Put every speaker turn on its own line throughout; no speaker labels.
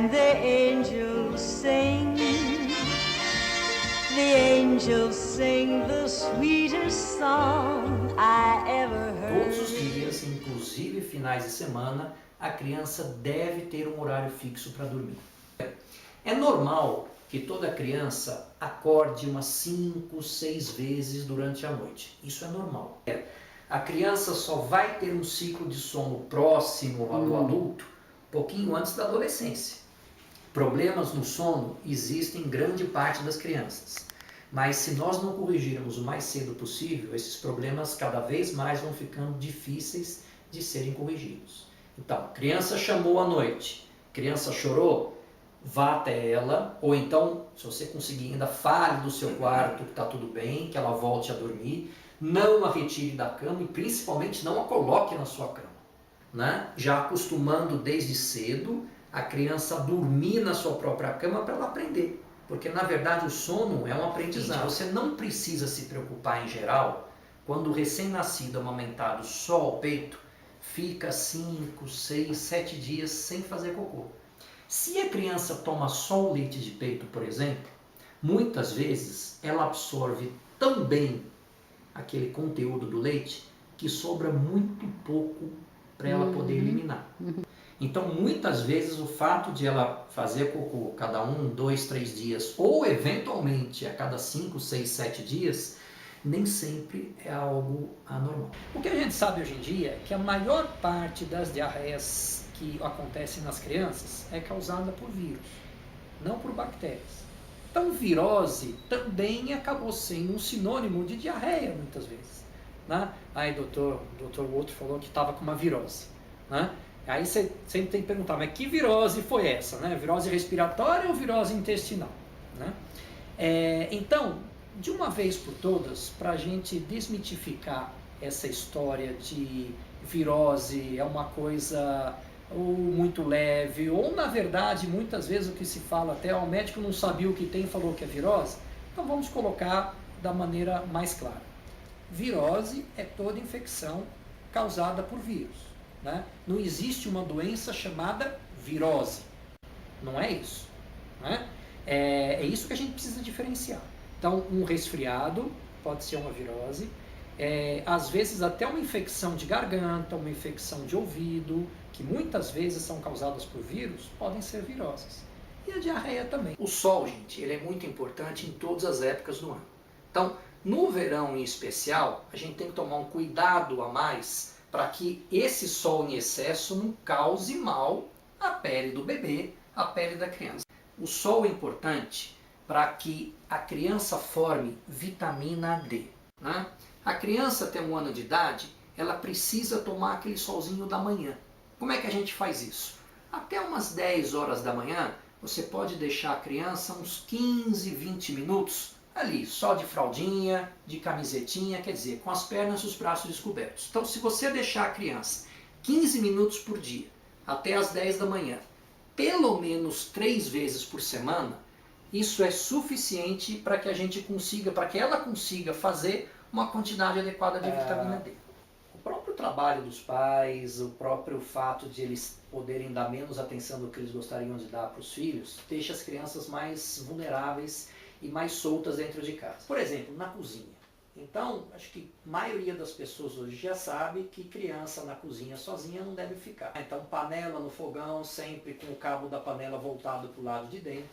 And the angels sing, the angels sing the sweetest song I ever heard.
Todos os dias, inclusive finais de semana, a criança deve ter um horário fixo para dormir. É normal que toda criança acorde umas 5, 6 vezes durante a noite. Isso é normal. A criança só vai ter um ciclo de sono próximo ao do adulto pouquinho antes da adolescência. Problemas no sono existem em grande parte das crianças, mas se nós não corrigirmos o mais cedo possível, esses problemas cada vez mais vão ficando difíceis de serem corrigidos. Então, criança chamou à noite, criança chorou, vá até ela, ou então, se você conseguir ainda, fale do seu quarto que está tudo bem, que ela volte a dormir, não a retire da cama e principalmente não a coloque na sua cama, né? Já acostumando desde cedo a criança a dormir na sua própria cama para ela aprender, porque na verdade o sono é um aprendizado. Você não precisa se preocupar em geral quando o recém-nascido amamentado só ao peito fica 5, 6, 7 dias sem fazer cocô. Se a criança toma só o leite de peito, por exemplo, muitas vezes ela absorve tão bem aquele conteúdo do leite que sobra muito pouco para ela poder eliminar. Então, muitas vezes, o fato de ela fazer cocô cada 1, 2, 3 dias, ou eventualmente a cada 5, 6, 7 dias, nem sempre é algo anormal. O que a gente sabe hoje em dia é que a maior parte das diarreias que acontecem nas crianças é causada por vírus, não por bactérias. Então, virose também acabou sendo um sinônimo de diarreia, muitas vezes, né? Aí, doutor outro falou que estava com uma virose, né? Aí você sempre tem que perguntar, mas que virose foi essa, né? Virose respiratória ou virose intestinal, né? Então, de uma vez por todas, para a gente desmitificar essa história de virose é uma coisa ou muito leve, ou na verdade, muitas vezes o que se fala até, o médico não sabia o que tem e falou que é virose, então vamos colocar da maneira mais clara. Virose é toda infecção causada por vírus, né? Não existe uma doença chamada virose, não é isso, né? É isso que a gente precisa diferenciar. Então, um resfriado pode ser uma virose, às vezes até uma infecção de garganta, uma infecção de ouvido, que muitas vezes são causadas por vírus, podem ser viroses. E a diarreia também. O sol, gente, ele é muito importante em todas as épocas do ano. Então, no verão em especial, a gente tem que tomar um cuidado a mais para que esse sol em excesso não cause mal à pele do bebê, à pele da criança. O sol é importante para que a criança forme vitamina D, né? A criança até 1 ano de idade, ela precisa tomar aquele solzinho da manhã. Como é que a gente faz isso? Até umas 10 horas da manhã, você pode deixar a criança uns 15, 20 minutos ali, só de fraldinha, de camisetinha, quer dizer, com as pernas e os braços descobertos. Então, se você deixar a criança 15 minutos por dia, até as 10 da manhã, pelo menos 3 vezes por semana, isso é suficiente para que a gente consiga, para que ela consiga fazer uma quantidade adequada de vitamina D. O próprio trabalho dos pais, o próprio fato de eles poderem dar menos atenção do que eles gostariam de dar para os filhos, deixa as crianças mais vulneráveis e mais soltas dentro de casa. Por exemplo, na cozinha. Então, acho que a maioria das pessoas hoje já sabe que criança na cozinha sozinha não deve ficar. Então, panela no fogão, sempre com o cabo da panela voltado para o lado de dentro.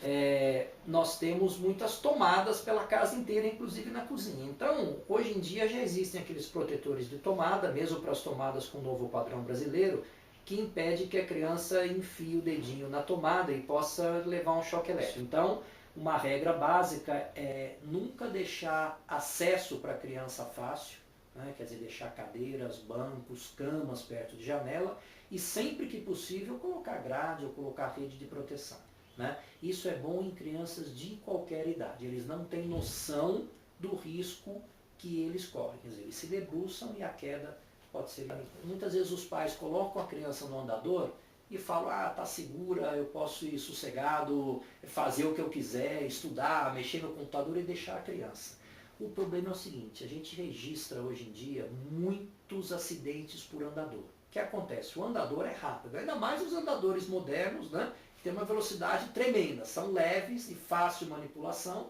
Nós temos muitas tomadas pela casa inteira, inclusive na cozinha. Então, hoje em dia já existem aqueles protetores de tomada, mesmo para as tomadas com o novo padrão brasileiro, que impede que a criança enfie o dedinho na tomada e possa levar um choque elétrico. Então, uma regra básica é nunca deixar acesso para a criança fácil, né? Quer dizer, deixar cadeiras, bancos, camas perto de janela e sempre que possível colocar grade ou colocar rede de proteção, né? Isso é bom em crianças de qualquer idade, eles não têm noção do risco que eles correm, quer dizer, eles se debruçam e a queda pode ser... Muitas vezes os pais colocam a criança no andador e falo, tá segura, eu posso ir sossegado, fazer o que eu quiser, estudar, mexer no computador e deixar a criança. O problema é o seguinte, a gente registra hoje em dia muitos acidentes por andador. O que acontece? O andador é rápido, ainda mais os andadores modernos, né? Que tem uma velocidade tremenda, são leves e fácil de manipulação.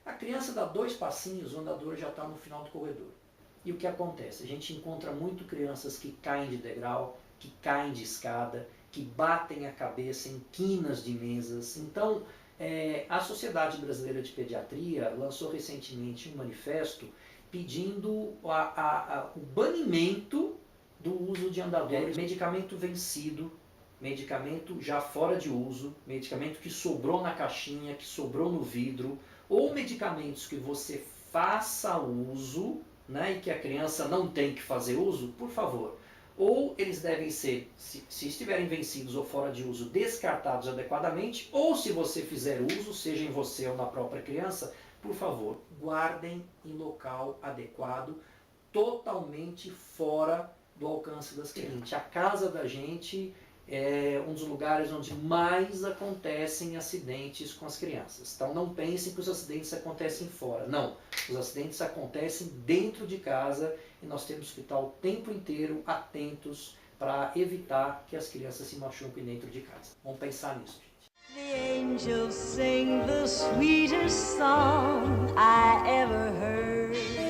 A criança dá 2 passinhos, o andador já está no final do corredor. E o que acontece? A gente encontra muito crianças que caem de degrau, que caem de escada, que batem a cabeça em quinas de mesas. Então, a Sociedade Brasileira de Pediatria lançou recentemente um manifesto pedindo o banimento do uso de andadores, medicamento vencido, medicamento já fora de uso, medicamento que sobrou na caixinha, que sobrou no vidro, ou medicamentos que você faça uso, né, e que a criança não tem que fazer uso, por favor. Ou eles devem ser, se estiverem vencidos ou fora de uso, descartados adequadamente, ou se você fizer uso, seja em você ou na própria criança, por favor, guardem em local adequado, totalmente fora do alcance das crianças. A casa da gente é um dos lugares onde mais acontecem acidentes com as crianças. Então não pensem que os acidentes acontecem fora. Não, os acidentes acontecem dentro de casa e nós temos que estar o tempo inteiro atentos para evitar que as crianças se machuquem dentro de casa. Vamos pensar nisso, gente.
The angels sing the sweetest song I ever heard.